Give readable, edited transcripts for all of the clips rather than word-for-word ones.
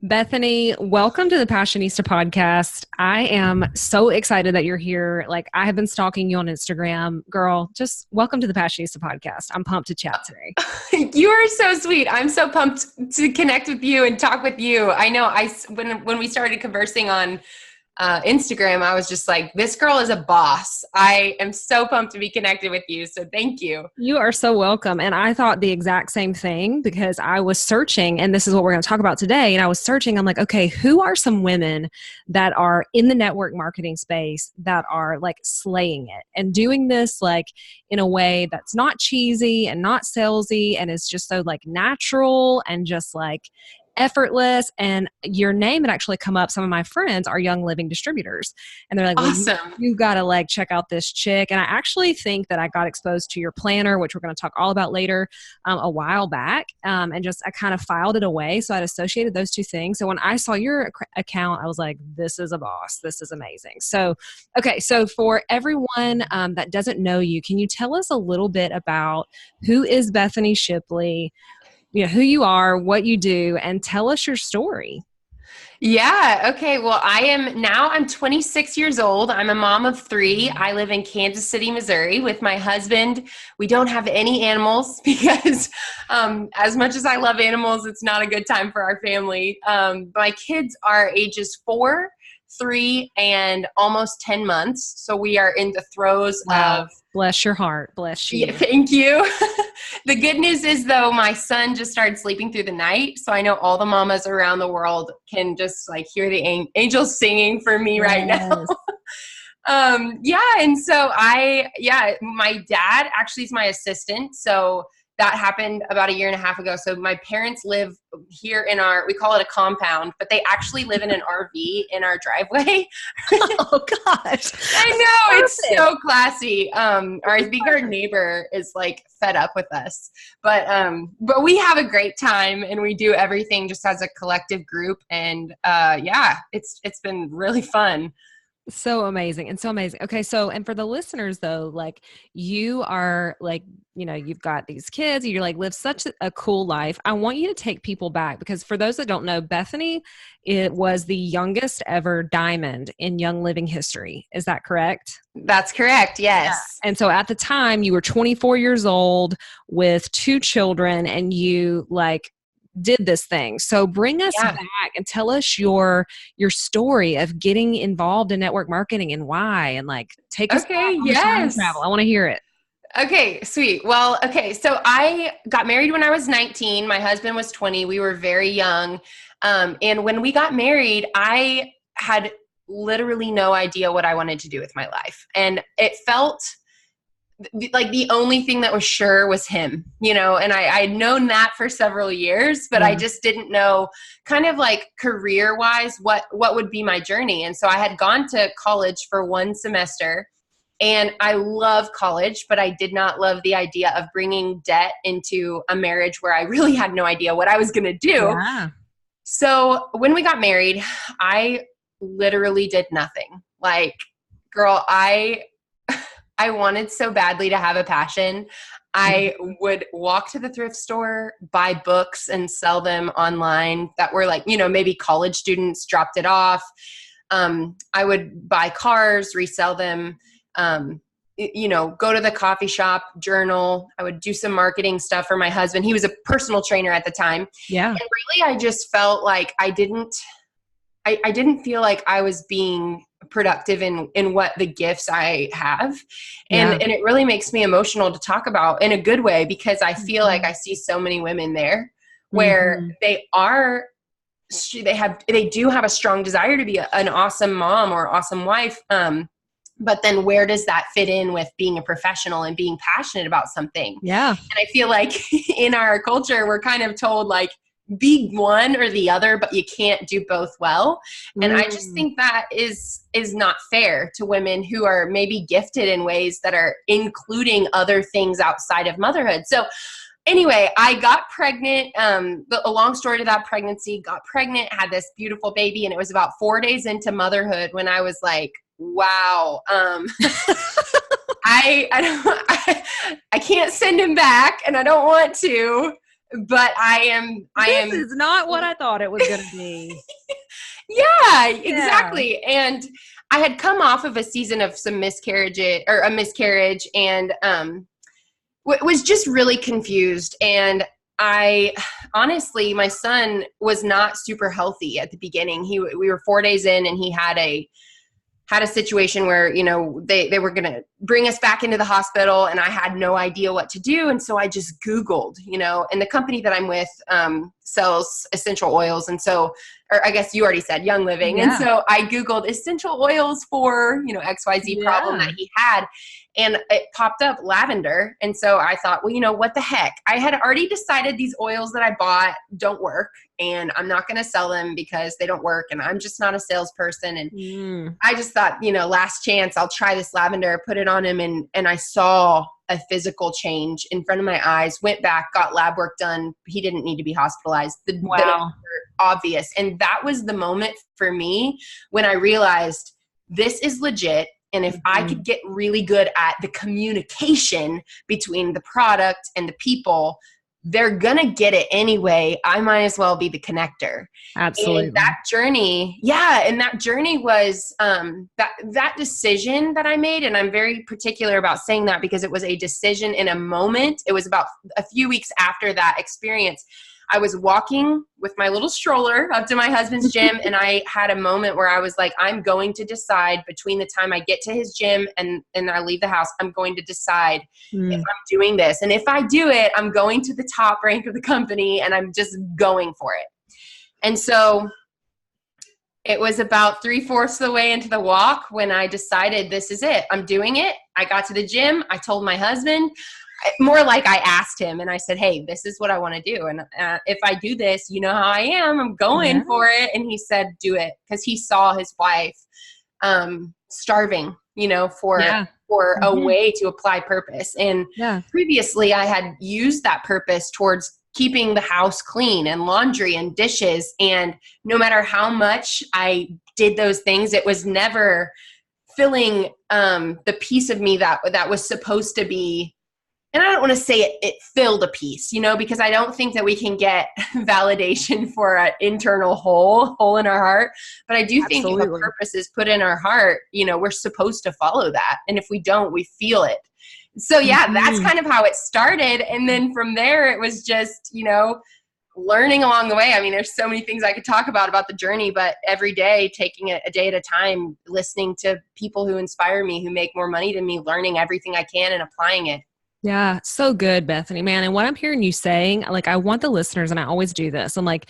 Bethany, welcome to the Passionista podcast. I am so excited that you're here. Like, I have been stalking you on Instagram. Girl, just welcome to the Passionista podcast. I'm pumped to chat today. You are so sweet. I'm so pumped to connect with you and talk with you. I know when we started conversing on Instagram, I was just like, this girl is a boss. I am so pumped to be connected with you. So thank you. You are so welcome. And I thought the exact same thing because I was searching, and this is what we're going to talk about today. And I was searching, I'm like, okay, who are some women that are in the network marketing space that are like slaying it and doing this like in a way that's not cheesy and not salesy and is just so like natural and just like effortless. And your name had actually come up. Some of my friends are Young Living distributors, and they're like, well, awesome. you got to like check out this chick. And I actually think that I got exposed to your planner, which we're going to talk all about later, a while back. And just, I kind of filed it away. So I'd associated those two things. So when I saw your account, I was like, this is a boss. This is amazing. So, okay. So for everyone that doesn't know you, can you tell us a little bit about who is Bethany Shipley? You know, who you are, what you do, and tell us your story. Yeah. Okay. Well, I'm 26 years old. I'm a mom of 3. I live in Kansas City, Missouri with my husband. We don't have any animals because as much as I love animals, it's not a good time for our family. My kids are ages 4, 3, and almost 10 months. So we are in the throes of... Bless your heart. Bless you. Yeah, thank you. The good news is, though, my son just started sleeping through the night. So I know all the mamas around the world can just like hear the angels singing for me right now. And so my dad actually is my assistant. So that happened about 1.5 years ago. So my parents live here we call it a compound, but they actually live in an RV in our driveway. Oh gosh. I know. Perfect. It's so classy. Or I think our neighbor is like fed up with us, but we have a great time and we do everything just as a collective group. And it's been really fun. So amazing. And so amazing. Okay. So, and for the listeners though, like you are like, you know, you've got these kids, you're like live such a cool life. I want you to take people back because for those that don't know, Bethany, it was the youngest ever diamond in Young Living history. Is that correct? That's correct. Yes. Yeah. And so at the time you were 24 years old with 2 children and you like did this thing. So bring us back and tell us your story of getting involved in network marketing and why, and like take us back on time travel. I want to hear it. Okay, sweet. Well, okay. So I got married when I was 19. My husband was 20. We were very young. And when we got married, I had literally no idea what I wanted to do with my life. And it felt like the only thing that was sure was him, you know, and I had known that for several years, but I just didn't know kind of like career wise, what would be my journey. And so I had gone to college for 1 semester and I love college, but I did not love the idea of bringing debt into a marriage where I really had no idea what I was going to do. Yeah. So when we got married, I literally did nothing. Like, girl, I wanted so badly to have a passion. I would walk to the thrift store, buy books and sell them online that were like, you know, maybe college students dropped it off. I would buy cars, resell them, you know, go to the coffee shop, journal. I would do some marketing stuff for my husband. He was a personal trainer at the time. Yeah. And really, I just felt like I didn't feel like I was being productive in what the gifts I have. And it really makes me emotional to talk about in a good way, because I feel like I see so many women there where they do have a strong desire to be an awesome mom or awesome wife. But then where does that fit in with being a professional and being passionate about something? Yeah. And I feel like in our culture, we're kind of told like, be one or the other, but you can't do both well. And I just think that is not fair to women who are maybe gifted in ways that are including other things outside of motherhood. So anyway, I got pregnant. A long story to that pregnancy, got pregnant, had this beautiful baby. And it was about 4 days into motherhood when I was like, wow, I can't send him back and I don't want to. but This is not what I thought it was going to be. Yeah, exactly. And I had come off of a season of some miscarriage and was just really confused. And I honestly, my son was not super healthy at the beginning. We were 4 days in, and he had a situation where, you know, they were going to bring us back into the hospital, and I had no idea what to do. And so I just Googled, you know, and the company that I'm with sells essential oils. And so, or I guess you already said Young Living. Yeah. And so I Googled essential oils for, you know, XYZ problem that he had. And it popped up lavender. And so I thought, well, you know, what the heck? I had already decided these oils that I bought don't work, and I'm not going to sell them because they don't work. And I'm just not a salesperson. And I just thought, you know, last chance, I'll try this lavender, put it on him. And I saw a physical change in front of my eyes, went back, got lab work done. He didn't need to be hospitalized. The benefits were obvious. And that was the moment for me when I realized this is legit. And if I could get really good at the communication between the product and the people, they're going to get it anyway. I might as well be the connector. Absolutely. And that journey, was that decision that I made. And I'm very particular about saying that because it was a decision in a moment. It was about a few weeks after that experience. I was walking with my little stroller up to my husband's gym, and I had a moment where I was like, I'm going to decide between the time I get to his gym and I leave the house, I'm going to decide if I'm doing this. And if I do it, I'm going to the top rank of the company, and I'm just going for it. And so it was about 3/4 of the way into the walk when I decided this is it. I'm doing it. I got to the gym. I told my husband. More like I asked him, and I said, hey, this is what I want to do. And if I do this, you know how I am. I'm going for it. And he said, do it. Because he saw his wife starving, you know, for a way to apply purpose. And previously I had used that purpose towards keeping the house clean and laundry and dishes. And no matter how much I did those things, it was never filling the piece of me that was supposed to be. And I don't want to say it filled a piece, you know, because I don't think that we can get validation for an internal hole in our heart. But I do think if a purpose is put in our heart, you know, we're supposed to follow that. And if we don't, we feel it. So that's kind of how it started. And then from there, it was just, you know, learning along the way. I mean, there's so many things I could talk about the journey, but every day, taking it a day at a time, listening to people who inspire me, who make more money than me, learning everything I can and applying it. Yeah, so good, Bethany, man. And what I'm hearing you saying, like, I want the listeners, and I always do this, I'm like,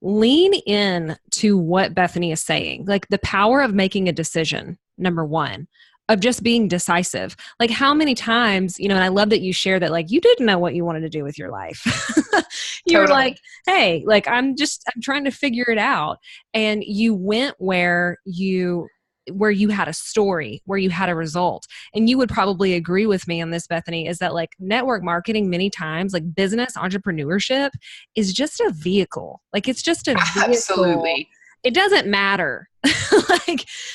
lean in to what Bethany is saying, like the power of making a decision, number one, of just being decisive. Like how many times, you know, and I love that you share that, like, you didn't know what you wanted to do with your life. You were like, hey, like, I'm trying to figure it out. And you went where you had a story, where you had a result. And you would probably agree with me on this, Bethany, is that like network marketing many times, like business entrepreneurship is just a vehicle. Like it's just a vehicle. Absolutely. It doesn't matter.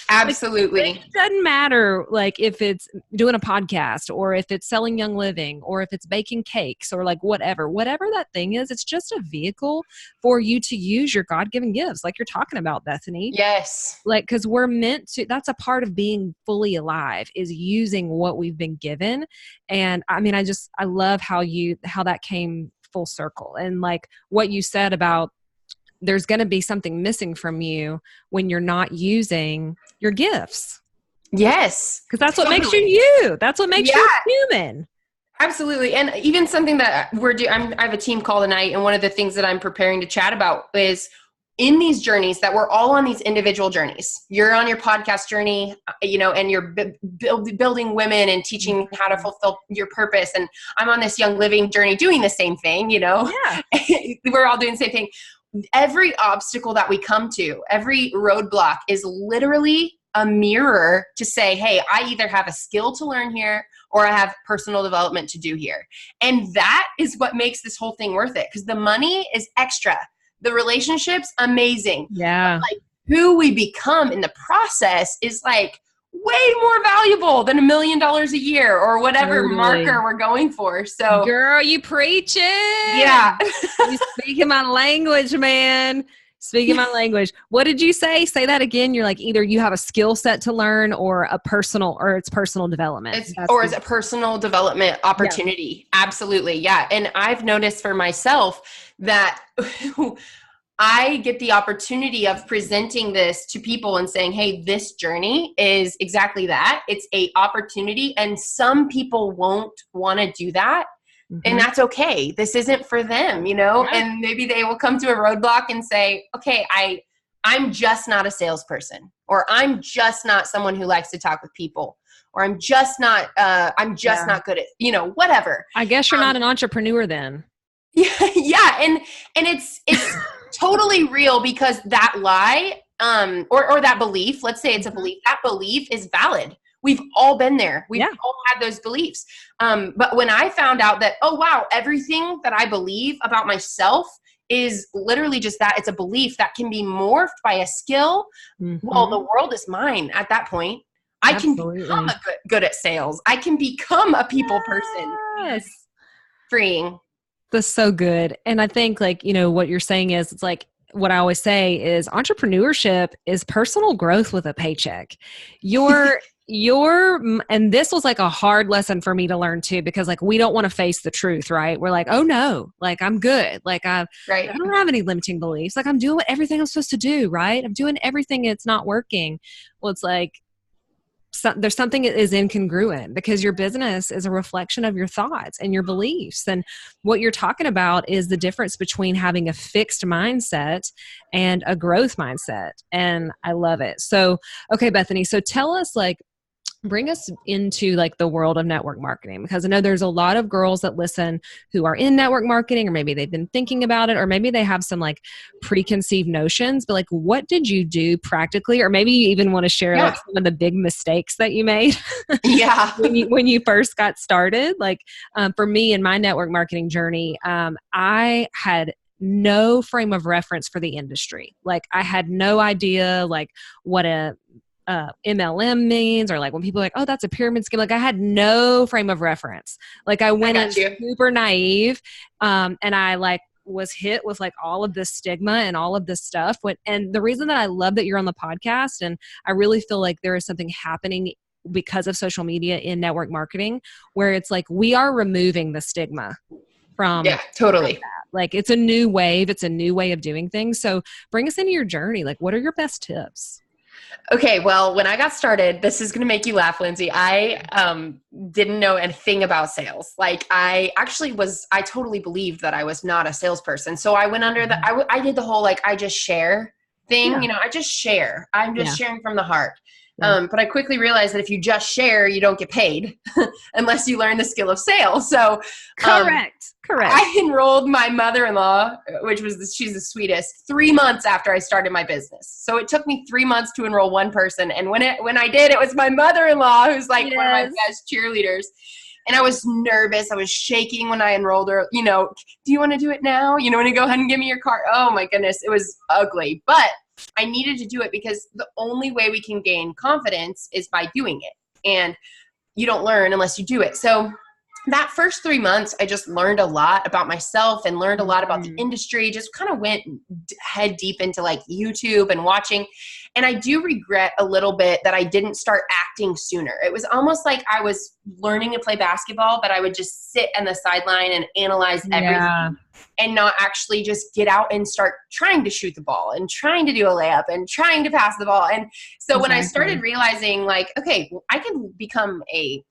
Absolutely. It doesn't matter like if it's doing a podcast or if it's selling Young Living or if it's baking cakes or like whatever that thing is, it's just a vehicle for you to use your God-given gifts like you're talking about, Bethany. Yes. Like, cause we're meant to, that's a part of being fully alive is using what we've been given. And I mean, I love how that came full circle and like what you said about there's going to be something missing from you when you're not using your gifts. Yes. Because that's what makes you you. That's what makes you human. Absolutely. And even something that we're doing, I have a team call tonight. And one of the things that I'm preparing to chat about is in these journeys that we're all on these individual journeys. You're on your podcast journey, you know, and you're building women and teaching how to fulfill your purpose. And I'm on this Young Living journey doing the same thing, you know, we're all doing the same thing. Every obstacle that we come to, every roadblock is literally a mirror to say, hey, I either have a skill to learn here or I have personal development to do here. And that is what makes this whole thing worth it. Because the money is extra. The relationships, amazing. Yeah. But like who we become in the process is like way more valuable than $1 million a year or whatever marker we're going for. So girl, you preaching. Yeah. You speaking my language, man. Speaking my language. What did you say? Say that again. You're like, either you have a skill set to learn or it's personal development. It's a personal development opportunity. Yeah. Absolutely. Yeah. And I've noticed for myself that I get the opportunity of presenting this to people and saying, hey, this journey is exactly that. It's an opportunity. And some people won't want to do that. Mm-hmm. And that's okay. This isn't for them, Yeah. And maybe they will come to a roadblock and say, okay, I'm just not a salesperson, or I'm just not someone who likes to talk with people, or I'm just not not good at, whatever. I guess you're not an entrepreneur then. Yeah. And it's totally real, because that lie, or that belief, let's say it's a belief, that belief is valid. We've all been there. We've all had those beliefs. But when I found out that, oh, wow, everything that I believe about myself is literally just that, it's a belief that can be morphed by a skill. Mm-hmm. Well, the world is mine at that point. I can become good at sales. I can become a people person. Yes. Freeing. That's so good. And I think what you're saying is, it's like, what I always say is entrepreneurship is personal growth with a paycheck. And this was like a hard lesson for me to learn too, because we don't want to face the truth, right? We're like, oh no, I'm good. I don't have any limiting beliefs. I'm doing everything I'm supposed to do, right? I'm doing everything. It's not working. Well, it's there's something that is incongruent, because your business is a reflection of your thoughts and your beliefs. And what you're talking about is the difference between having a fixed mindset and a growth mindset. And I love it. So, okay, Bethany, so tell us bring us into the world of network marketing, because I know there's a lot of girls that listen who are in network marketing, or maybe they've been thinking about it, or maybe they have some preconceived notions, but what did you do practically? Or maybe you even want to share some of the big mistakes that you made when you first got started. For me in my network marketing journey, I had no frame of reference for the industry. I had no idea what a MLM means, or when people are like, oh, that's a pyramid scheme. I had no frame of reference. I went in super naive. And I was hit with all of this stigma and all of this stuff. And the reason that I love that you're on the podcast, and I really feel there is something happening because of social media in network marketing, where it's we are removing the stigma from totally from that. It's a new wave. It's a new way of doing things. So bring us into your journey. What are your best tips? Okay, well, when I got started, this is going to make you laugh, Lindsey. I didn't know anything about sales. I totally believed that I was not a salesperson. So I went under I did the whole, I just share thing. I just share. I'm just sharing from the heart. But I quickly realized that if you just share, you don't get paid unless you learn the skill of sales. So correct. I enrolled my mother-in-law, she's the sweetest, 3 months after I started my business. So it took me 3 months to enroll one person. And when I did, it was my mother-in-law, who's one of my best cheerleaders. And I was nervous. I was shaking when I enrolled her. Do you want to do it now? You want to go ahead and give me your card? Oh my goodness. It was ugly, but I needed to do it, because the only way we can gain confidence is by doing it. And you don't learn unless you do it. So that first 3 months, I just learned a lot about myself and learned a lot about the industry, just kind of went head deep into YouTube and watching. And I do regret a little bit that I didn't start acting sooner. It was almost like I was learning to play basketball, but I would just sit on the sideline and analyze everything and not actually just get out and start trying to shoot the ball and trying to do a layup and trying to pass the ball. And so when I started realizing okay, I can become a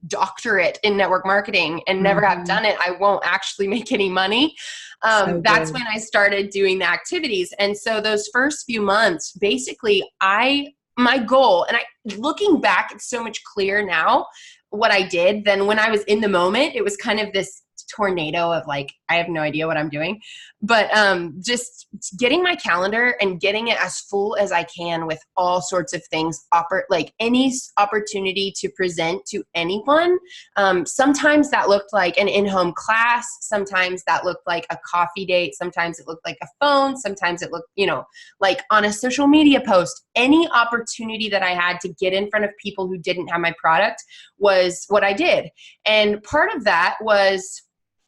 doctorate in network marketing and never have done it, I won't actually make any money. That's when I started doing the activities. And so those first few months, basically my goal, and looking back, it's so much clearer now what I did than when I was in the moment. It was kind of this tornado of like, I have no idea what I'm doing, but just getting my calendar and getting it as full as I can with all sorts of things, like any opportunity to present to anyone. Sometimes that looked like an in-home class. Sometimes that looked like a coffee date. Sometimes it looked like a phone. Sometimes it looked, like on a social media post. Any opportunity that I had to get in front of people who didn't have my product was what I did. And part of that was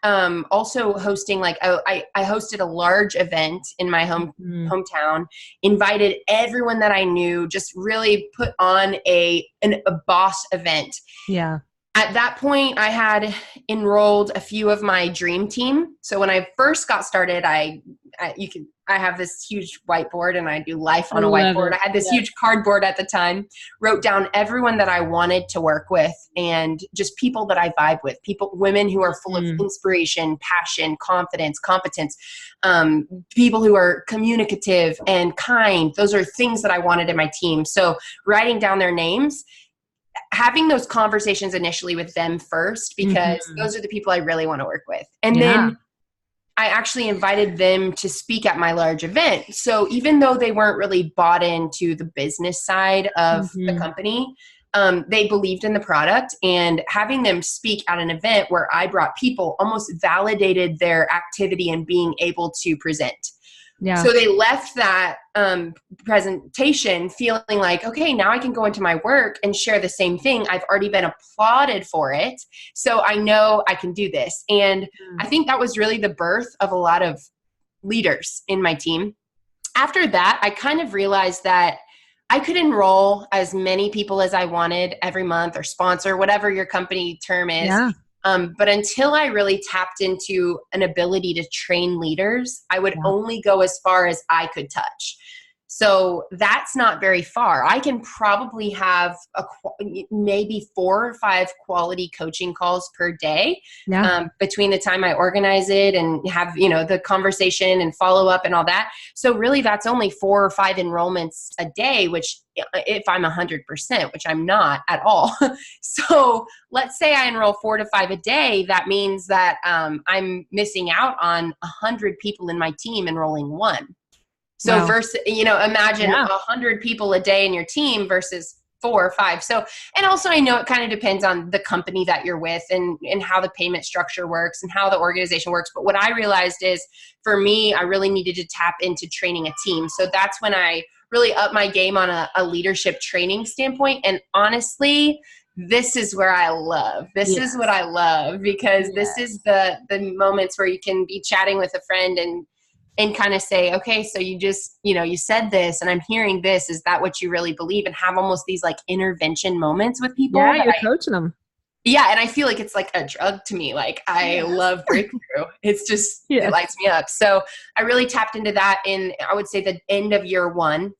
also hosting, like I hosted a large event in my hometown, invited everyone that I knew, just really put on a boss event. Yeah. At that point, I had enrolled a few of my dream team. So when I first got started, I have this huge whiteboard and I do life on a whiteboard. I had this huge cardboard at the time, wrote down everyone that I wanted to work with and just people that I vibe with, women who are full of inspiration, passion, confidence, competence, people who are communicative and kind. Those are things that I wanted in my team. So writing down their names, having those conversations initially with them first, because those are the people I really want to work with. And then I actually invited them to speak at my large event. So even though they weren't really bought into the business side of the company, they believed in the product, and having them speak at an event where I brought people almost validated their activity and being able to present. Yeah. So they left that presentation feeling like, okay, now I can go into my work and share the same thing. I've already been applauded for it, so I know I can do this. And I think that was really the birth of a lot of leaders in my team. After that, I kind of realized that I could enroll as many people as I wanted every month, or sponsor, whatever your company term is. Yeah. But until I really tapped into an ability to train leaders, I would only go as far as I could touch. So that's not very far. I can probably have maybe 4 or 5 quality coaching calls per day between the time I organize it and have, the conversation and follow up and all that. So really that's only 4 or 5 enrollments a day, which if I'm 100%, which I'm not at all. So let's say I enroll 4 to 5 a day. That means that I'm missing out on 100 people in my team enrolling 1. So versus, imagine 100 people a day in your team versus 4 or 5. So, and also I know it kind of depends on the company that you're with and how the payment structure works and how the organization works. But what I realized is, for me, I really needed to tap into training a team. So that's when I really upped my game on a leadership training standpoint. And honestly, this is where I love. This is what I love, because this is the moments where you can be chatting with a friend and kind of say, okay, so you just, you said this and I'm hearing this. Is that what you really believe? And have almost these like intervention moments with people. Yeah, you're coaching them. Yeah. And I feel like it's like a drug to me. Like I love breakthrough. It's just, it lights me up. So I really tapped into that in, I would say, the end of year 1.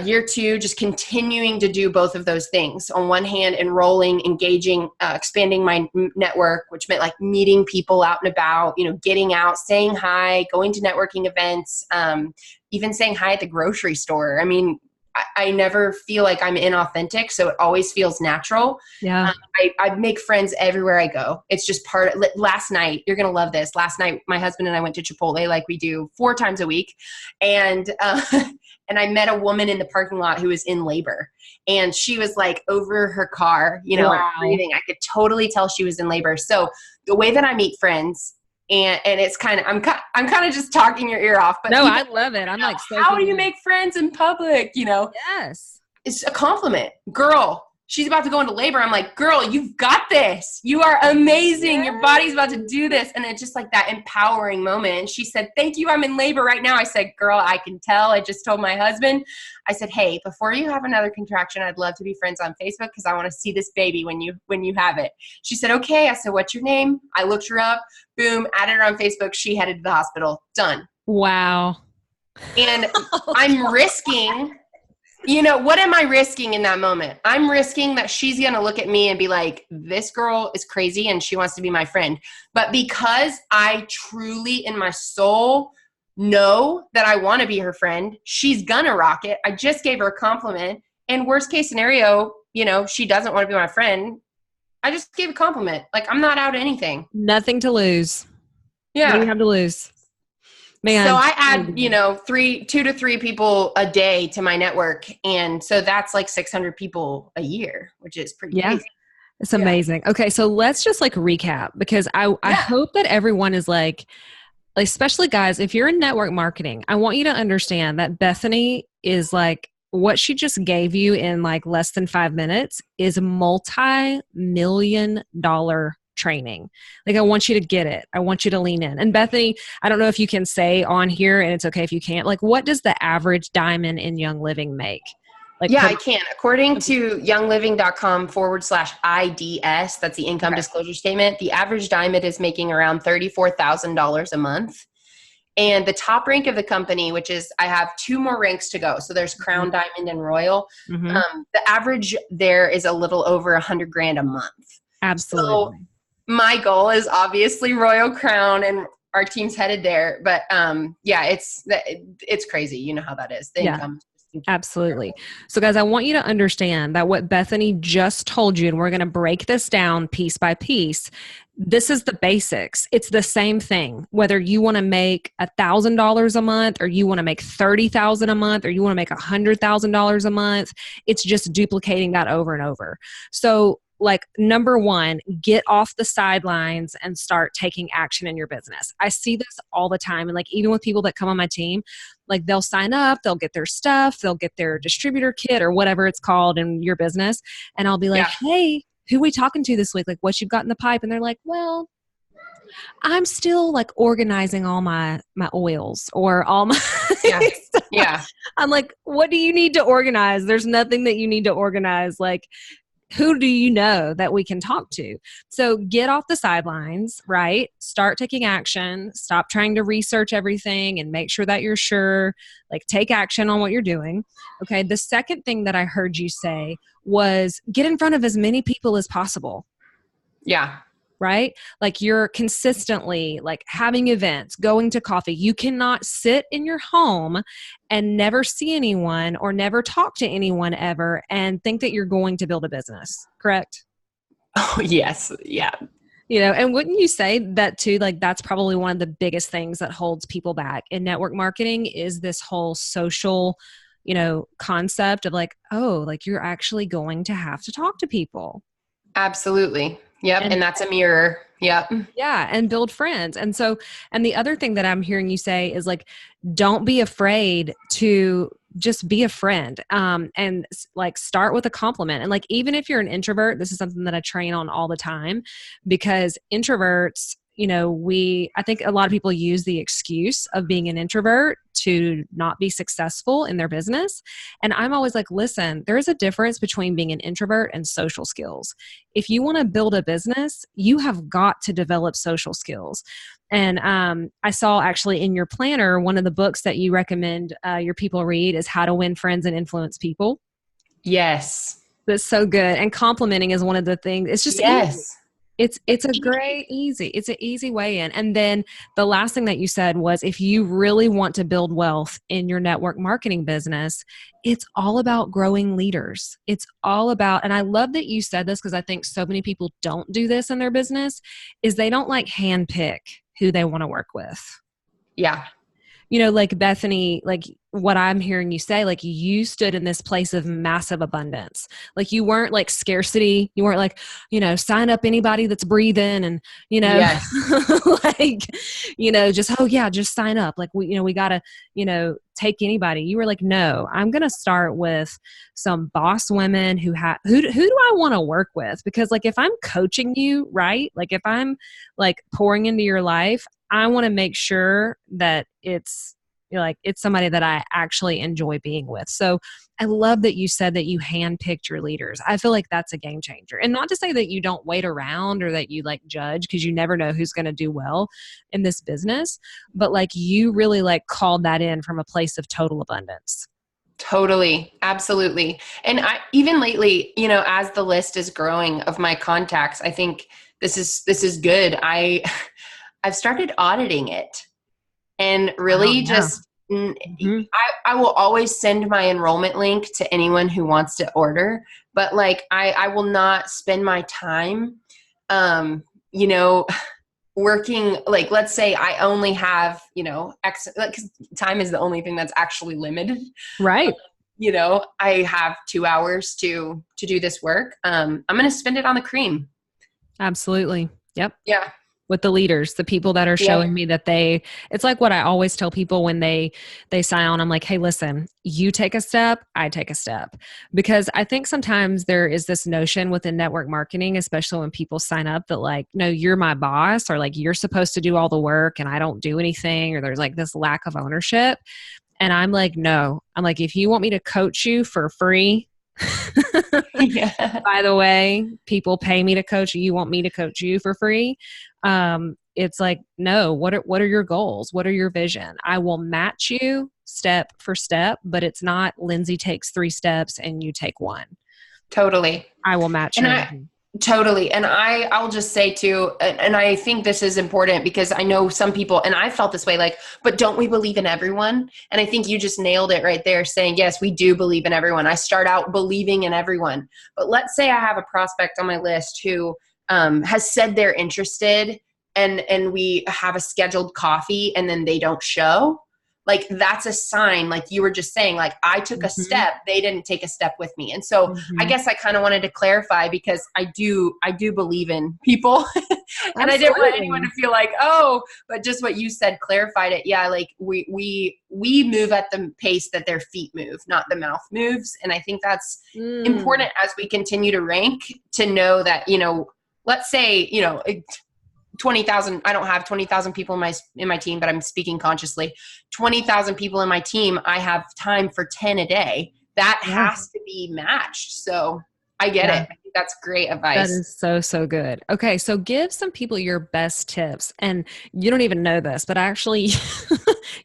Year 2, just continuing to do both of those things. On one hand, enrolling, engaging, expanding my network, which meant like meeting people out and about, getting out, saying hi, going to networking events, even saying hi at the grocery store. I mean, I never feel like I'm inauthentic, so it always feels natural. Yeah. I make friends everywhere I go. It's just part of, last night, you're going to love this. Last night, my husband and I went to Chipotle like we do 4 times a week. And I met a woman in the parking lot who was in labor, and she was like over her car, breathing. I could totally tell she was in labor. So the way that I meet friends, and it's kind of, I'm kind of just talking your ear off, but no, I love it. I'm like, how do you make friends in public? Yes, it's a compliment. Girl, she's about to go into labor. I'm like, girl, you've got this. You are amazing. Your body's about to do this. And it's just like that empowering moment. And she said, thank you. I'm in labor right now. I said, girl, I can tell. I just told my husband, I said, hey, before you have another contraction, I'd love to be friends on Facebook, because I want to see this baby when you have it. She said, okay. I said, what's your name? I looked her up. Boom. Added her on Facebook. She headed to the hospital. Done. Wow. And I'm risking... what am I risking in that moment? I'm risking that she's going to look at me and be like, this girl is crazy and she wants to be my friend. But because I truly in my soul know that I want to be her friend, she's going to rock it. I just gave her a compliment. And worst case scenario, she doesn't want to be my friend. I just gave a compliment. Like, I'm not out anything. Nothing to lose. Yeah. What do you have to lose? Man. So I add, 2 to 3 people a day to my network. And so that's like 600 people a year, which is pretty crazy. It's amazing. Okay. So let's just like recap, because I hope that everyone is like, especially guys, if you're in network marketing, I want you to understand that Bethany is like, what she just gave you in like less than 5 minutes is multi-million-dollar training. Like, I want you to get it. I want you to lean in. And Bethany, I don't know if you can say on here, and it's okay if you can't, like, what does the average diamond in Young Living make? Like, I can. According to youngliving.com/IDS, that's the income disclosure statement, the average diamond is making around $34,000 a month. And the top rank of the company, which is, I have 2 more ranks to go. So there's Crown, Diamond, and Royal. The average there is a little over $100,000 a month. Absolutely. So my goal is obviously Royal, Crown, and our team's headed there. But it's crazy. You know how that is. The income. Absolutely. So guys, I want you to understand that what Bethany just told you, and we're going to break this down piece by piece. This is the basics. It's the same thing. Whether you want to make $1,000 a month, or you want to make $30,000 a month, or you want to make $100,000 a month, it's just duplicating that over and over. So like, number one, get off the sidelines and start taking action in your business. I see this all the time. And like, even with people that come on my team, like, they'll sign up, they'll get their stuff, they'll get their distributor kit or whatever it's called in your business. And I'll be like, hey, who we talking to this week? Like, what you've got in the pipe? And they're like, well, I'm still like organizing all my oils or all my stuff. I'm like, what do you need to organize? There's nothing that you need to organize. Like, who do you know that we can talk to? So get off the sidelines, right? Start taking action. Stop trying to research everything and make sure that you're sure. Like, take action on what you're doing. Okay. The second thing that I heard you say was get in front of as many people as possible. Yeah. Right? Like, you're consistently like having events, going to coffee. You cannot sit in your home and never see anyone or never talk to anyone ever and think that you're going to build a business. Correct? Oh, yes. Yeah. And wouldn't you say that too? Like, that's probably one of the biggest things that holds people back in network marketing is this whole social, concept of like, oh, like, you're actually going to have to talk to people. Absolutely. Yep. And that's a mirror. Yep. Yeah. And build friends. And so, and the other thing that I'm hearing you say is like, don't be afraid to just be a friend. And like, start with a compliment. And like, even if you're an introvert, this is something that I train on all the time, because introverts, I think a lot of people use the excuse of being an introvert to not be successful in their business. And I'm always like, listen, there is a difference between being an introvert and social skills. If you want to build a business, you have got to develop social skills. And I saw actually in your planner, one of the books that you recommend your people read is How to Win Friends and Influence People. Yes. That's so good. And complimenting is one of the things. It's just easy. It's an easy way in. And then the last thing that you said was, if you really want to build wealth in your network marketing business, it's all about growing leaders. It's all about, and I love that you said this, because I think so many people don't do this in their business, is they don't like handpick who they want to work with. Yeah. Like Bethany, like what I'm hearing you say, like, you stood in this place of massive abundance. Like, you weren't like scarcity. You weren't like, sign up anybody that's breathing and, yes. like, just sign up. Like, we gotta, take anybody. You were like, no, I'm going to start with some boss women who do I want to work with? Because like, if I'm coaching you, right? Like, if I'm like pouring into your life, I want to make sure that it's somebody that I actually enjoy being with. So I love that you said that you handpicked your leaders. I feel like that's a game changer. And not to say that you don't wait around or that you like judge, because you never know who's going to do well in this business, but like, you really like called that in from a place of total abundance. Totally. Absolutely. And even lately, as the list is growing of my contacts, I think this is good. I've started auditing it and really just Mhm. I will always send my enrollment link to anyone who wants to order, but like, I will not spend my time, you know, working, like, let's say I only have, you know, X, like, 'cause time is the only thing that's actually limited. Right. You know, I have 2 hours to do this work. I'm going to spend it on the cream. Absolutely. Yep. Yeah. With the leaders, the people that are Yeah. showing me that it's like what I always tell people when they sign on. I'm like, hey, listen, you take a step, I take a step. Because I think sometimes there is this notion within network marketing, especially when people sign up, that like, no, you're my boss, or like you're supposed to do all the work and I don't do anything, or there's like this lack of ownership. And I'm like, no, I'm like, if you want me to coach you for free, Yeah. by the way, people pay me to coach you. You want me to coach you for free? It's like, no, what are your goals? What are your vision? I will match you step for step, but it's not Lindsey takes 3 steps and you take 1. Totally. I will match And your I vision. totally. And I'll just say too, and I think this is important because I know some people, and I felt this way, like, but don't we believe in everyone? And I think you just nailed it right there, saying, yes, we do believe in everyone. I start out believing in everyone. But let's say I have a prospect on my list who has said they're interested, and we have a scheduled coffee and then they don't show. Like, that's a sign, like you were just saying, like, I took a step, they didn't take a step with me. And so I guess I kind of wanted to clarify, because I do believe in people. And I didn't want anyone to feel like, oh, but just what you said clarified it. Yeah. Like, we move at the pace that their feet move, not the mouth moves. And I think that's important as we continue to rank, to know that, you know, let's say, you know, 20,000, I don't have 20,000 people in my team, but I'm speaking consciously. 20,000 people in my team, I have time for 10 a day. That has to be matched. So I get it. I think that's great advice. That is so, so good. Okay. So give some people your best tips. And you don't even know this, but actually,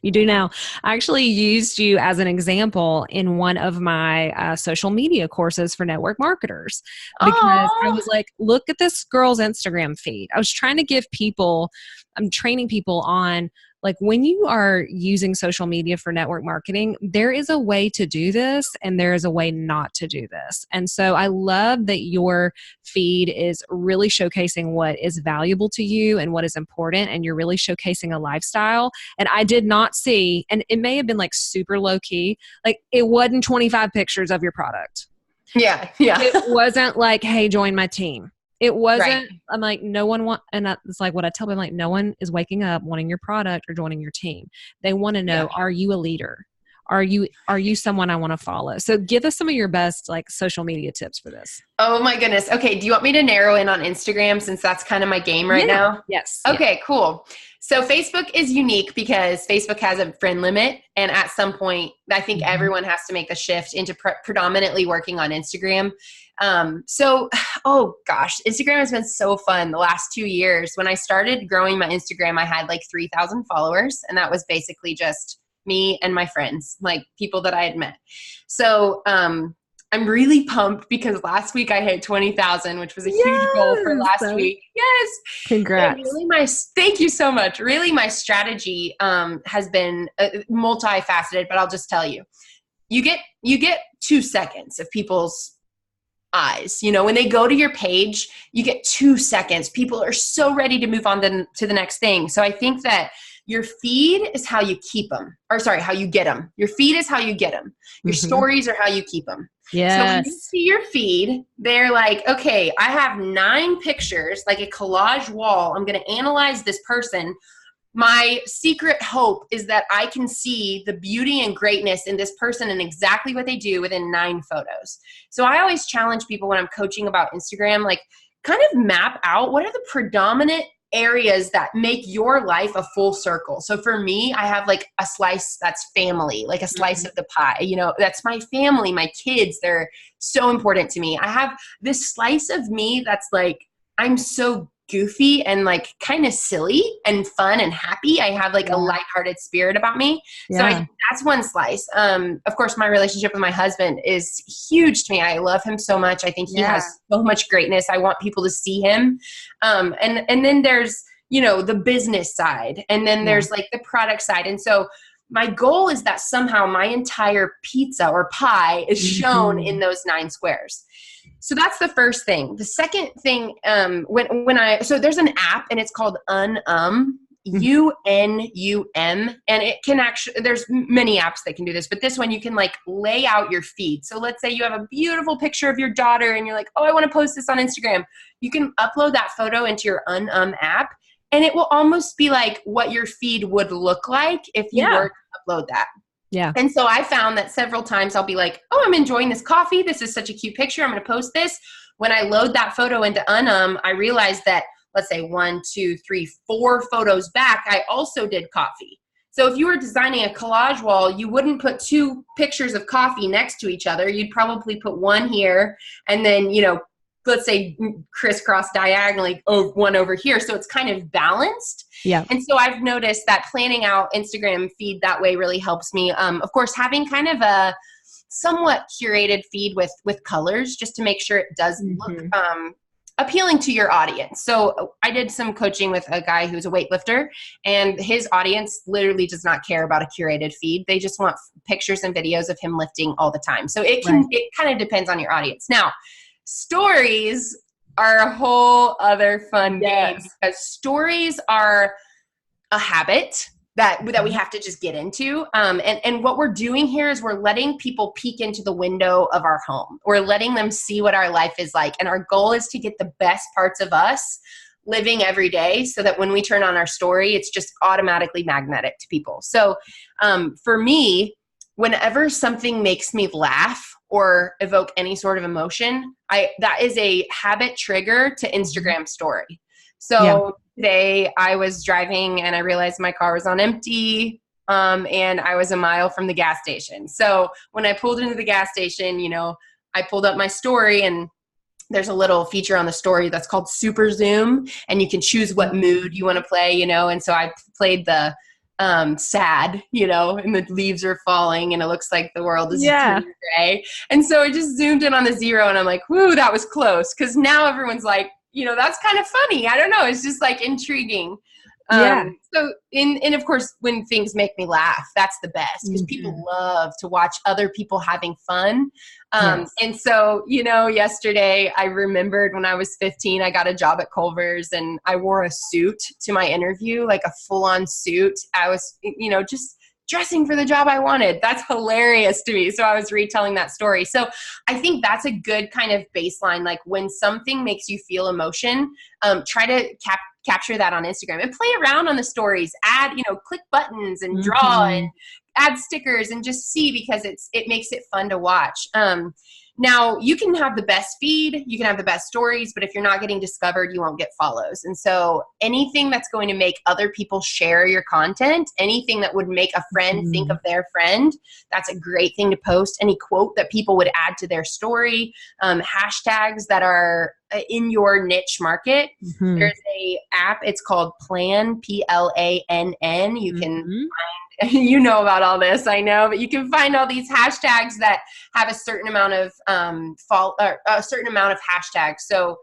you do now. I actually used you as an example in one of my social media courses for network marketers, because I was like, look at this girl's Instagram feed. I was trying to give people, I'm training people on, like, when you are using social media for network marketing, there is a way to do this and there is a way not to do this. And so I love that your feed is really showcasing what is valuable to you and what is important, and you're really showcasing a lifestyle. And I did not see, and it may have been like super low key, like it wasn't 25 pictures of your product. Yeah. Yeah. It wasn't like, hey, join my team. It wasn't, Right. I'm like, no one and it's like what I tell them, like, no one is waking up wanting your product or joining your team. They want to know, are you a leader? Are you someone I want to follow? So give us some of your best like social media tips for this. Oh my goodness. Okay. Do you want me to narrow in on Instagram, since that's kind of my game right now? Yes. Okay, cool. So Facebook is unique because Facebook has a friend limit. And at some point, I think everyone has to make the shift into predominantly working on Instagram. Oh gosh, Instagram has been so fun the last 2 years. When I started growing my Instagram, I had like 3,000 followers, and that was basically just me and my friends, like people that I had met. So, I'm really pumped because last week I hit 20,000, which was a huge goal for last week. Yes. Congrats. Really thank you so much. Really, my strategy has been multifaceted, but I'll just tell you, you get 2 seconds of people's eyes. You know, when they go to your page, you get 2 seconds. People are so ready to move on to the next thing. So I think that your feed is how you keep them, or sorry, how you get them. Your feed is how you get them. Your stories are how you keep them. Yes. So when you see your feed, they're like, okay, I have 9 pictures, like a collage wall. I'm going to analyze this person. My secret hope is that I can see the beauty and greatness in this person and exactly what they do within 9 photos. So I always challenge people when I'm coaching about Instagram, like, kind of map out what are the predominant areas that make your life a full circle. So for me, I have like a slice that's family, like a slice of the pie, you know, that's my family, my kids, they're so important to me. I have this slice of me that's like, I'm so goofy and like kind of silly and fun and happy. I have like a lighthearted spirit about me. So that's one slice. Of course, my relationship with my husband is huge to me. I love him so much. I think he has so much greatness. I want people to see him. And then there's, you know, the business side, and then there's like the product side. And so my goal is that somehow my entire pizza or pie is shown in those 9 squares. So that's the first thing. The second thing, so there's an app and it's called UNUM, UNUM, and it can actually, there's many apps that can do this, but this one you can like lay out your feed. So let's say you have a beautiful picture of your daughter and you're like, oh, I want to post this on Instagram. You can upload that photo into your UNUM app and it will almost be like what your feed would look like if you were to upload that. Yeah. And so I found that several times I'll be like, oh, I'm enjoying this coffee. This is such a cute picture. I'm going to post this. When I load that photo into UNUM, I realize that, let's say 1, 2, 3, 4 photos back, I also did coffee. So if you were designing a collage wall, you wouldn't put 2 pictures of coffee next to each other. You'd probably put one here and then, let's say crisscross diagonally, one over here. So it's kind of balanced. Yeah. And so I've noticed that planning out Instagram feed that way really helps me. Of course, having kind of a somewhat curated feed with colors just to make sure it does look appealing to your audience. So I did some coaching with a guy who's a weightlifter, and his audience literally does not care about a curated feed. They just want pictures and videos of him lifting all the time. So it kind of depends on your audience. Now, stories are a whole other fun game because stories are a habit that we have to just get into. And what we're doing here is we're letting people peek into the window of our home. We're letting them see what our life is like. And our goal is to get the best parts of us living every day so that when we turn on our story, it's just automatically magnetic to people. So for me, whenever something makes me laugh or evoke any sort of emotion, that is a habit trigger to Instagram story. So today I was driving and I realized my car was on empty, and I was a mile from the gas station. So when I pulled into the gas station, I pulled up my story, and there's a little feature on the story that's called super zoom, and you can choose what mood you want to play, and so I played the sad, and the leaves are falling and it looks like the world is gray. And so I just zoomed in on the 0 and I'm like, whoo, that was close. Cause now everyone's like, that's kind of funny. I don't know. It's just like intriguing. So and of course, when things make me laugh, that's the best because people love to watch other people having fun. And so, yesterday I remembered when I was 15, I got a job at Culver's and I wore a suit to my interview, like a full on suit. I was, just dressing for the job I wanted. That's hilarious to me. So I was retelling that story. So I think that's a good kind of baseline. Like when something makes you feel emotion, try to capture that on Instagram and play around on the stories, add, click buttons and draw and add stickers and just see, because it makes it fun to watch. Now you can have the best feed, you can have the best stories, but if you're not getting discovered, you won't get follows. And so anything that's going to make other people share your content, anything that would make a friend think of their friend, that's a great thing to post. Any quote that people would add to their story, hashtags that are in your niche market. There's a app, it's called Plan, PLANN. You can find, you know about all this, I know, but you can find all these hashtags that have a certain amount of a certain amount of hashtags. So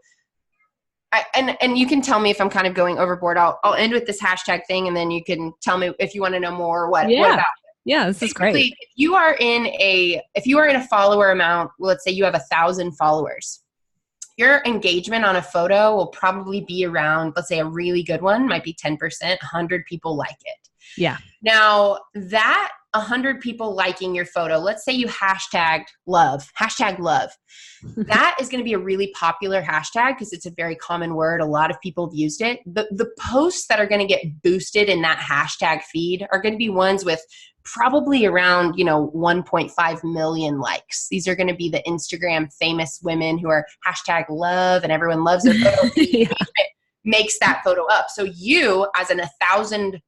and you can tell me if I'm kind of going overboard. I'll end with this hashtag thing, and then you can tell me if you want to know more what about it. Yeah, this is great. If you are in a follower amount, let's say you have 1,000 followers, your engagement on a photo will probably be around, let's say a really good one might be 10%, 100 people like it. Yeah. Now that 100 people liking your photo, let's say you hashtag love, that is going to be a really popular hashtag because it's a very common word. A lot of people have used it. The posts that are going to get boosted in that hashtag feed are going to be ones with probably around, 1.5 million likes. These are going to be the Instagram famous women who are hashtag love and everyone loves their photo. Makes that photo up. So you, as an 1,000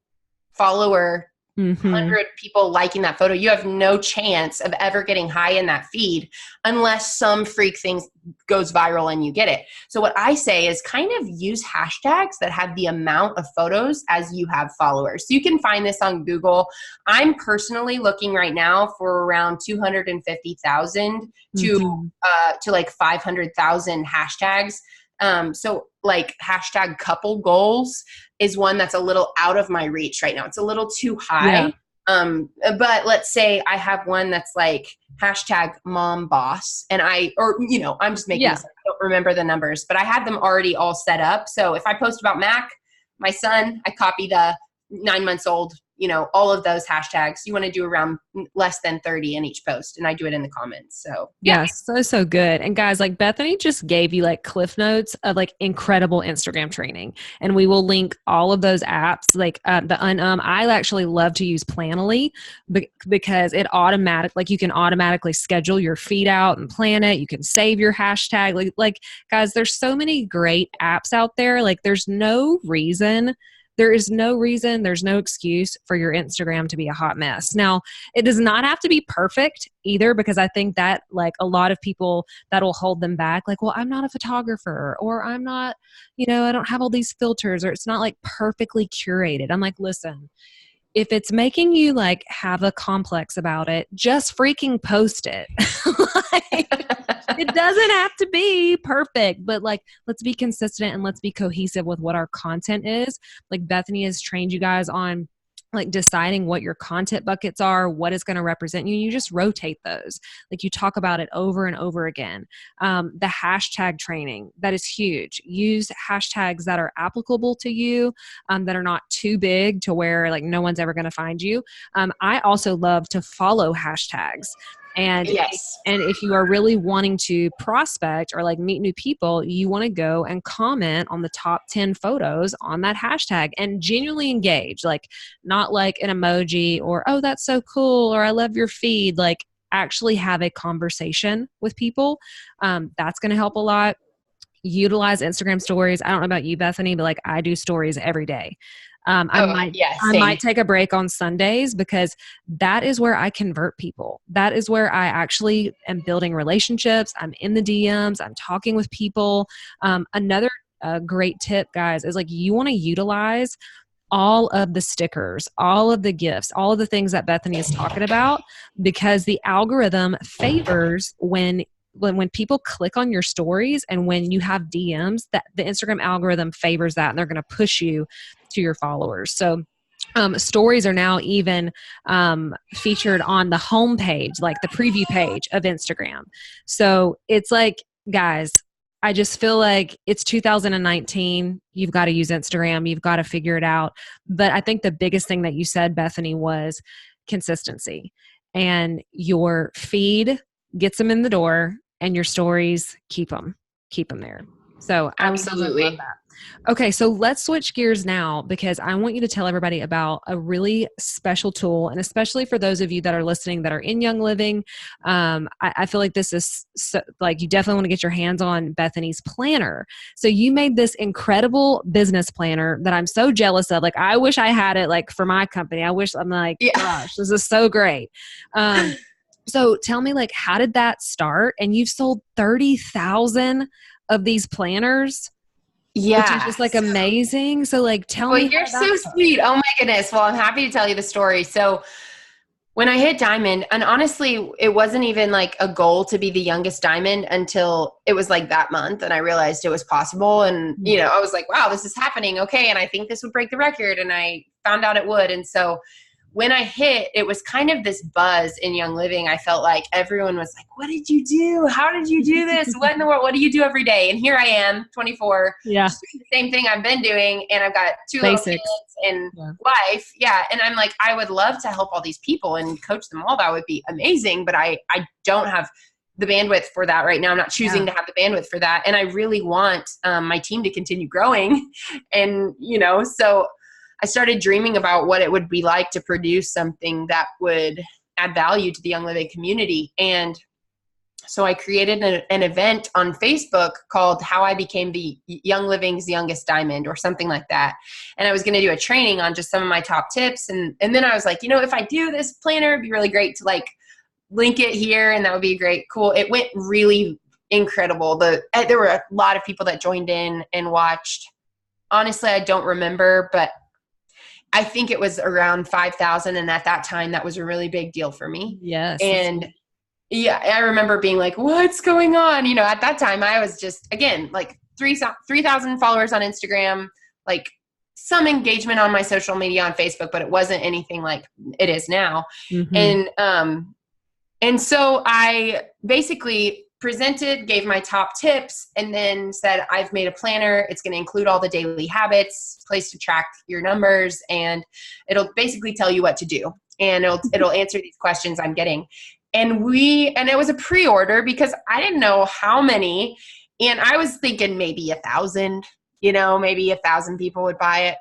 follower, 100 people liking that photo, you have no chance of ever getting high in that feed unless some freak thing goes viral and you get it. So what I say is kind of use hashtags that have the amount of photos as you have followers. So you can find this on Google. I'm personally looking right now for around 250,000 to like 500,000 hashtags. So like hashtag couple goals is one that's a little out of my reach right now. It's a little too high. But let's say I have one that's like hashtag mom boss and I'm just making this up. I don't remember the numbers, but I had them already all set up. So if I post about Mac, my son, I copy the 9 months old, all of those hashtags. You want to do around less than 30 in each post. And I do it in the comments. So yeah, so good. And guys, like Bethany just gave you like cliff notes of like incredible Instagram training. And we will link all of those apps, like I actually love to use Planoly because it like you can automatically schedule your feed out and plan it. You can save your hashtag. Like guys, there's so many great apps out there. Like there's no reason, there's no excuse for your Instagram to be a hot mess. Now, it does not have to be perfect either, because I think that like a lot of people, that'll hold them back. Like, well, I'm not a photographer, or I'm not, I don't have all these filters, or it's not like perfectly curated. I'm like, listen, if it's making you like have a complex about it, just freaking post it. It doesn't have to be perfect, but like, let's be consistent and let's be cohesive with what our content is. Like Bethany has trained you guys on like deciding what your content buckets are, what is going to represent you. You just rotate those. Like you talk about it over and over again. The hashtag training, that is huge. Use hashtags that are applicable to you, that are not too big to where like no one's ever going to find you. I also love to follow hashtags. And if you are really wanting to prospect or like meet new people, you want to go and comment on the top 10 photos on that hashtag and genuinely engage, like not like an emoji or, oh, that's so cool, or I love your feed. Like actually have a conversation with people. That's going to help a lot. Utilize Instagram stories. I don't know about you, Bethany, but like I do stories every day. I might take a break on Sundays because that is where I convert people. That is where I actually am building relationships. I'm in the DMs. I'm talking with people. Another great tip, guys, is like you want to utilize all of the stickers, all of the gifts, all of the things that Bethany is talking about, because the algorithm favors when people click on your stories and when you have DMs, that the Instagram algorithm favors that, and they're going to push you to your followers. So stories are now even featured on the homepage, like the preview page of Instagram. So it's like, guys, I just feel like it's 2019. You've got to use Instagram. You've got to figure it out. But I think the biggest thing that you said, Bethany, was consistency. And your feed gets them in the door, and your stories keep them there. So absolutely. I love that. Okay, so let's switch gears now, because I want you to tell everybody about a really special tool, and especially for those of you that are listening that are in Young Living, I feel like this is like you definitely want to get your hands on Bethany's planner. So you made this incredible business planner that I'm so jealous of. Like I wish I had it like for my company. I'm like, gosh, this is so great. So tell me, like, how did that start? And you've sold 30,000 of these planners. Yeah. Which is just like amazing. So like, tell me. Well, you're so sweet. Oh my goodness. Well, I'm happy to tell you the story. So when I hit diamond, and honestly, it wasn't even like a goal to be the youngest diamond until it was like that month. And I realized it was possible. And, I was like, wow, this is happening. Okay. And I think this would break the record. And I found out it would. And so when I hit, it was kind of this buzz in Young Living. I felt like everyone was like, what did you do? How did you do this? What in the world? What do you do every day? And here I am, 24, just doing the same thing I've been doing. And I've got two little kids and life. Yeah. And I'm like, I would love to help all these people and coach them all. That would be amazing. But I don't have the bandwidth for that right now. I'm not choosing to have the bandwidth for that. And I really want my team to continue growing. And, so I started dreaming about what it would be like to produce something that would add value to the Young Living community. And so I created an event on Facebook called How I Became the Young Living's Youngest Diamond, or something like that. And I was going to do a training on just some of my top tips. And then I was like, if I do this planner, it'd be really great to like link it here. And that would be great. Cool. It went really incredible. There were a lot of people that joined in and watched. Honestly, I don't remember, but I think it was around 5,000. And at that time, that was a really big deal for me. Yes. And I remember being like, what's going on? At that time, I was just, again, like 3,000 followers on Instagram, like some engagement on my social media on Facebook, but it wasn't anything like it is now. Mm-hmm. And so I basically presented, gave my top tips, and then said, I've made a planner. It's going to include all the daily habits, place to track your numbers, and it'll basically tell you what to do. And it'll answer these questions I'm getting. And it was a pre-order because I didn't know how many. And I was thinking maybe 1,000, maybe 1,000 people would buy it.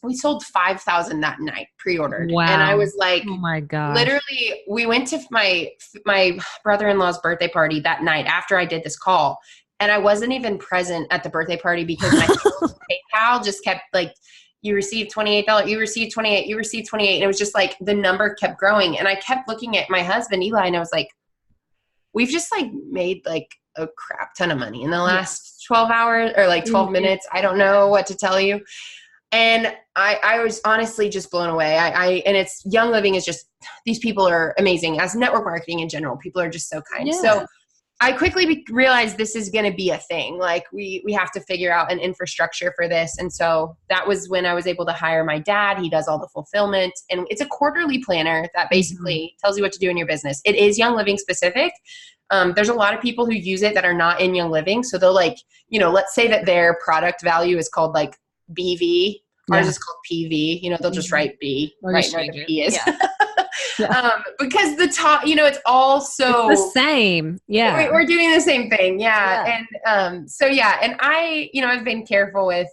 We sold 5,000 that night, pre-ordered. Wow. And I was like, oh my gosh. Literally, we went to my brother-in-law's birthday party that night after I did this call. And I wasn't even present at the birthday party because my PayPal just kept like, you received $28, you received 28, you received 28. And it was just like, the number kept growing. And I kept looking at my husband, Eli, and I was like, we've just like made like a crap ton of money in the last 12 hours or like 12 minutes. I don't know what to tell you. And I was honestly just blown away. And it's Young Living is just, these people are amazing. As network marketing in general, people are just so kind. Yeah. So I quickly realized this is going to be a thing. Like we have to figure out an infrastructure for this. And so that was when I was able to hire my dad. He does all the fulfillment, and it's a quarterly planner that basically tells you what to do in your business. It is Young Living specific. There's a lot of people who use it that are not in Young Living. So they'll like, let's say that their product value is called like BV. Ours is called PV. They'll just write B right where the P is. Yeah. Because the top, it's all so it's the same. Yeah. We're doing the same thing. Yeah. And and I, I've been careful with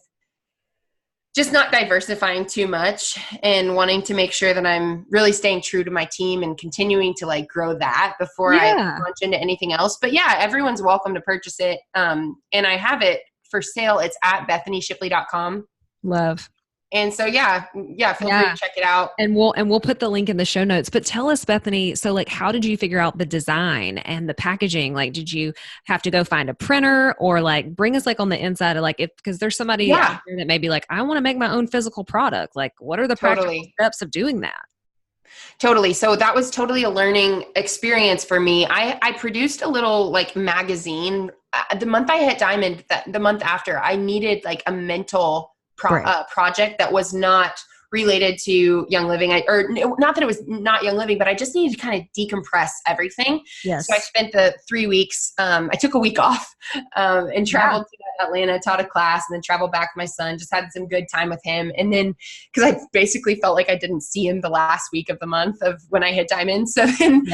just not diversifying too much and wanting to make sure that I'm really staying true to my team and continuing to like grow that before I launch into anything else. But yeah, everyone's welcome to purchase it. And I have it for sale. It's at BethanyShipley.com. Love. And so, feel free to check it out. And we'll put the link in the show notes, but tell us, Bethany, so like, how did you figure out the design and the packaging? Like, did you have to go find a printer, or like bring us like on the inside of like, because there's somebody out there that may be like, I want to make my own physical product. Like, what are the practical steps of doing that? Totally. So that was totally a learning experience for me. I produced a little like magazine the month I hit Diamond, the month after. I needed like a mental project that was not related to Young Living, or not that it was not Young Living, but I just needed to kind of decompress everything. Yes. So I spent the 3 weeks, I took a week off and traveled to Atlanta, taught a class, and then traveled back with my son, just had some good time with him. And then, because I basically felt like I didn't see him the last week of the month of when I hit Diamond. So then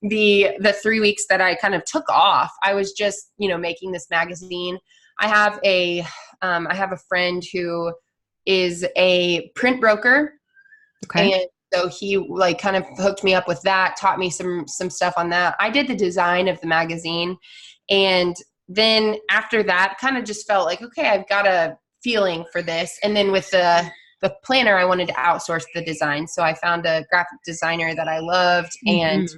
the 3 weeks that I kind of took off, I was just, making this magazine. I have a friend who is a print broker. Okay. And so he like kind of hooked me up with that, taught me some stuff on that. I did the design of the magazine. And then after that kind of just felt like, okay, I've got a feeling for this. And then with the planner, I wanted to outsource the design. So I found a graphic designer that I loved, and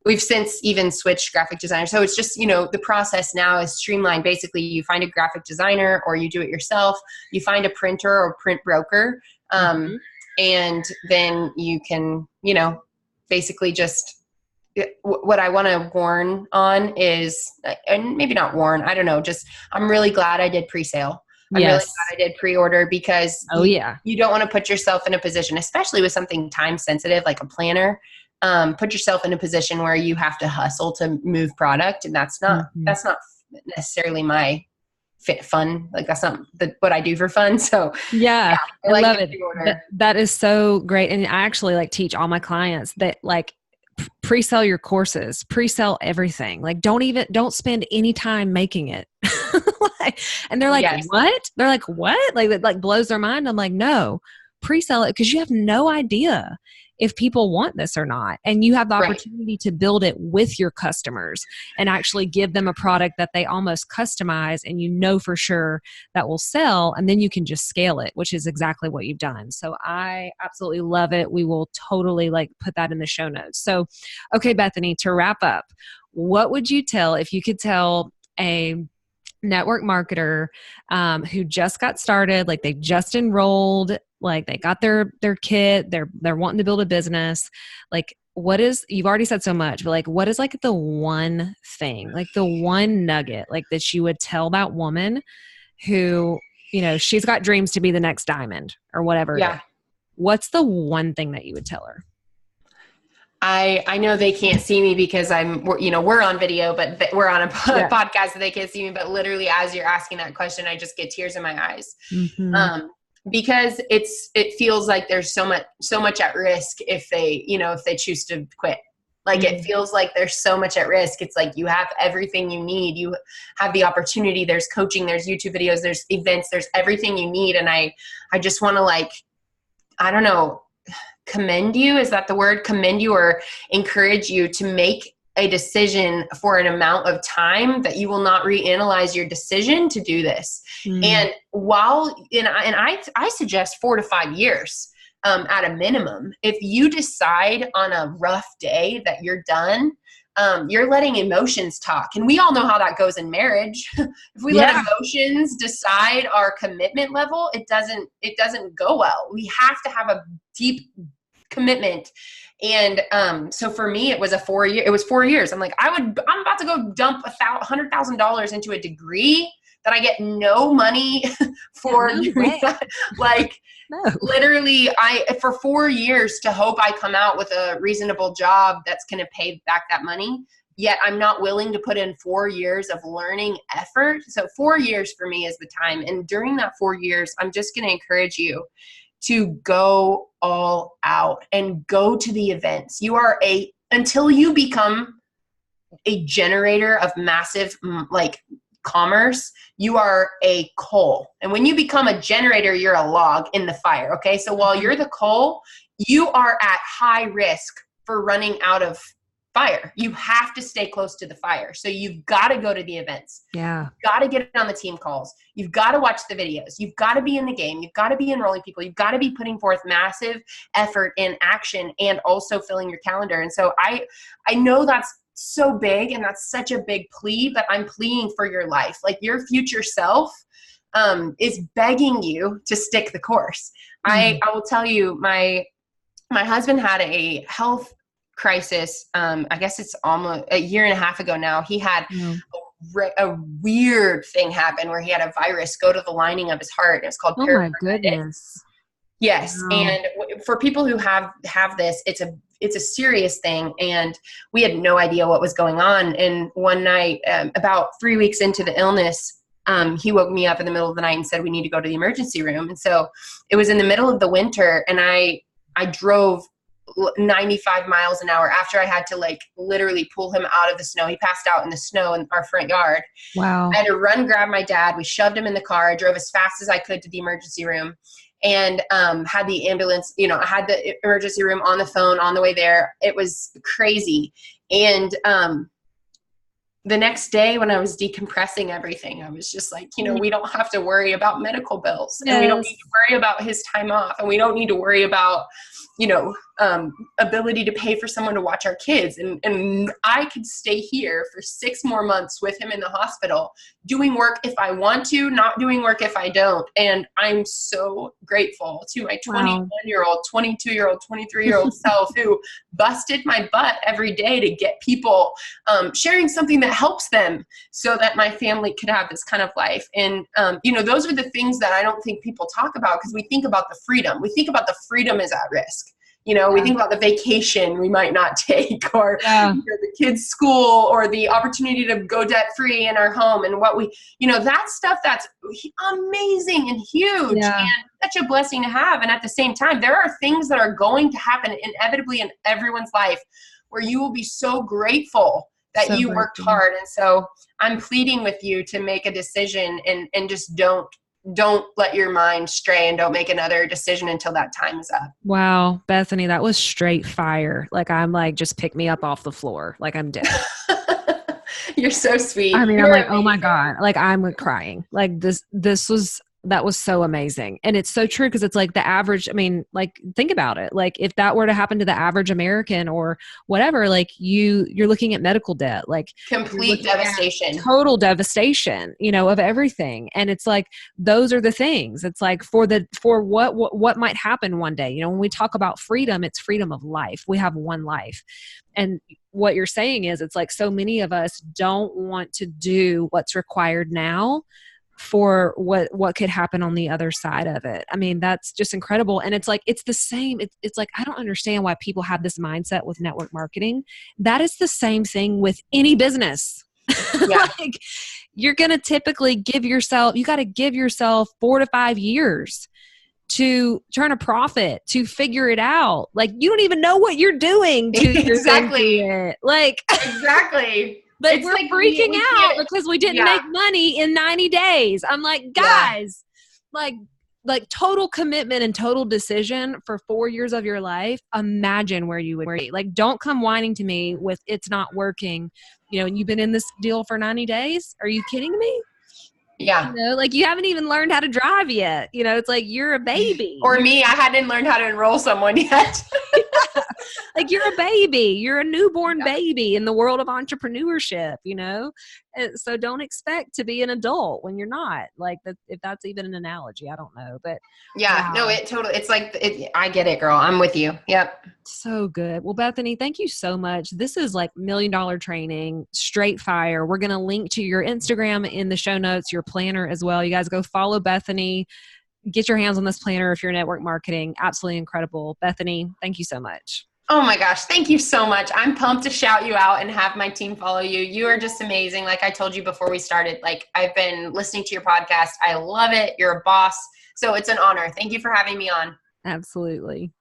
we've since even switched graphic designers. So it's just, the process now is streamlined. Basically, you find a graphic designer or you do it yourself. You find a printer or print broker. And then you can, basically just, what I want to warn on is, and maybe not warn, I don't know, just, I'm really glad I did pre-sale. I'm really glad I did pre-order, because you don't want to put yourself in a position, especially with something time sensitive like a planner. Put yourself in a position where you have to hustle to move product. And that's not necessarily my fun. Like that's not what I do for fun. So I love it. That is so great. And I actually like teach all my clients that like pre-sell your courses, pre-sell everything. Like don't spend any time making it. And they're like, what? They're like, what? Like it like blows their mind. I'm like, no, pre-sell it, because you have no idea if people want this or not. And you have the opportunity to build it with your customers and actually give them a product that they almost customize and for sure that will sell. And then you can just scale it, which is exactly what you've done. So I absolutely love it. We will totally like put that in the show notes. So, okay, Bethany, to wrap up, what would you tell, if you could tell a network marketer who just got started, like they just enrolled, like they got their kit, they're wanting to build a business, like what is, you've already said so much, but like what is like the one thing, like the one nugget like that you would tell that woman who you know, she's got dreams to be the next diamond or whatever. Yeah. What's the one thing that you would tell her? I know they can't see me because we're on video, but we're on a podcast, so they can't see me. But literally, as you're asking that question, I just get tears in my eyes. Mm-hmm. Because it feels like there's so much at risk if they choose to quit. Like, it feels like there's so much at risk. It's like you have everything you need. You have the opportunity. There's coaching, there's YouTube videos, there's events, there's everything you need. And I just want to, like, I don't know, commend you. Is that the word? Commend you, or encourage you to make a decision for an amount of time that you will not reanalyze your decision to do this. And I suggest 4 to 5 years. At a minimum, if you decide on a rough day that you're done, you're letting emotions talk. And we all know how that goes in marriage. If we let emotions decide our commitment level, it doesn't go well. We have to have a deep commitment. And so for me, it was 4 years. I'm like, I'm about to go dump $100,000 into a degree that I get no money for doing that. Like, no. Literally, for 4 years to hope I come out with a reasonable job that's going to pay back that money. Yet I'm not willing to put in 4 years of learning effort. So 4 years for me is the time. And during that 4 years, I'm just going to encourage you to go all out and go to the events. Until you become a generator of massive, like, commerce, you are a coal. And when you become a generator, you're a log in the fire. Okay. So while you're the coal, you are at high risk for running out of fire. You have to stay close to the fire. So you've got to go to the events. Yeah. You've got to get on the team calls. You've got to watch the videos. You've got to be in the game. You've got to be enrolling people. You've got to be putting forth massive effort in action and also filling your calendar. And so I know that's so big, and that's such a big plea, but I'm pleading for your life. Like, your future self is begging you to stick the course. I will tell you, my husband had a health crisis. I guess it's almost a year and a half ago now. He had a weird thing happen where he had a virus go to the lining of his heart. It was called my goodness. Yes. Wow. And for people who have this, it's a serious thing. And we had no idea what was going on. And one night, about 3 weeks into the illness, he woke me up in the middle of the night and said, we need to go to the emergency room. And so it was in the middle of the winter, and I drove 95 miles an hour after I had to, like, literally pull him out of the snow. He passed out in the snow in our front yard. Wow. I had to run, grab my dad. We shoved him in the car. I drove as fast as I could to the emergency room. And had the ambulance, I had the emergency room on the phone on the way there. It was crazy. And the next day when I was decompressing everything, I was just like, we don't have to worry about medical bills. Yes. And we don't need to worry about his time off. And we don't need to worry about, ability to pay for someone to watch our kids. And I could stay here for 6 more months with him in the hospital, doing work if I want to, not doing work if I don't. And I'm so grateful to my 21-year-old, 22-year-old, 23-year-old self who busted my butt every day to get people sharing something that helps them so that my family could have this kind of life. And, those are the things that I don't think people talk about, because we think about the freedom. We think about the freedom is at risk. We think about the vacation we might not take, or the kids' school, or the opportunity to go debt-free in our home, and what we, that stuff that's amazing and huge and such a blessing to have. And at the same time, there are things that are going to happen inevitably in everyone's life where you will be so grateful that you worked hard. And so I'm pleading with you to make a decision and just don't let your mind stray, and don't make another decision until that time is up. Wow. Bethany, that was straight fire. Like, I'm like, just pick me up off the floor. Like, I'm dead. You're so sweet. I mean, I'm like, oh my God. Like, I'm crying. Like, that was so amazing. And it's so true, because it's like the average, I mean, like, think about it. Like, if that were to happen to the average American or whatever, like, you're looking at medical debt, like complete devastation, total devastation, of everything. And it's like, those are the things. It's like for what might happen one day, when we talk about freedom, it's freedom of life. We have one life. And what you're saying is, it's like, so many of us don't want to do what's required now for what could happen on the other side of it. I mean, that's just incredible. And it's like, it's the same. It's like, I don't understand why people have this mindset with network marketing. That is the same thing with any business. Yeah. Like, you're going to typically you got to give yourself 4 to 5 years to turn a profit, to figure it out. Like, you don't even know what you're doing 2 years Exactly. into it. Like, exactly. but It's we're like freaking we out can't- because we didn't make money in 90 days. I'm like, guys, like total commitment and total decision for 4 years of your life. Imagine where you would be. Like, don't come whining to me with it's not working. You know, and you've been in this deal for 90 days. Are you kidding me? Yeah. You know, like, you haven't even learned how to drive yet. You know, it's like, you're a baby. Or me, I hadn't learned how to enroll someone yet. Like, you're a baby. You're a newborn baby in the world of entrepreneurship, you know? And so don't expect to be an adult when you're not. Like, that, if that's even an analogy, I don't know. But yeah, wow. no, it totally, it's like, I get it, girl. I'm with you. Yep. So good. Well, Bethany, thank you so much. This is like $1 million training, straight fire. We're going to link to your Instagram in the show notes, your planner as well. You guys go follow Bethany. Get your hands on this planner if you're network marketing. Absolutely incredible. Bethany, thank you so much. Oh my gosh. Thank you so much. I'm pumped to shout you out and have my team follow you. You are just amazing. Like I told you before we started, like, I've been listening to your podcast. I love it. You're a boss. So it's an honor. Thank you for having me on. Absolutely.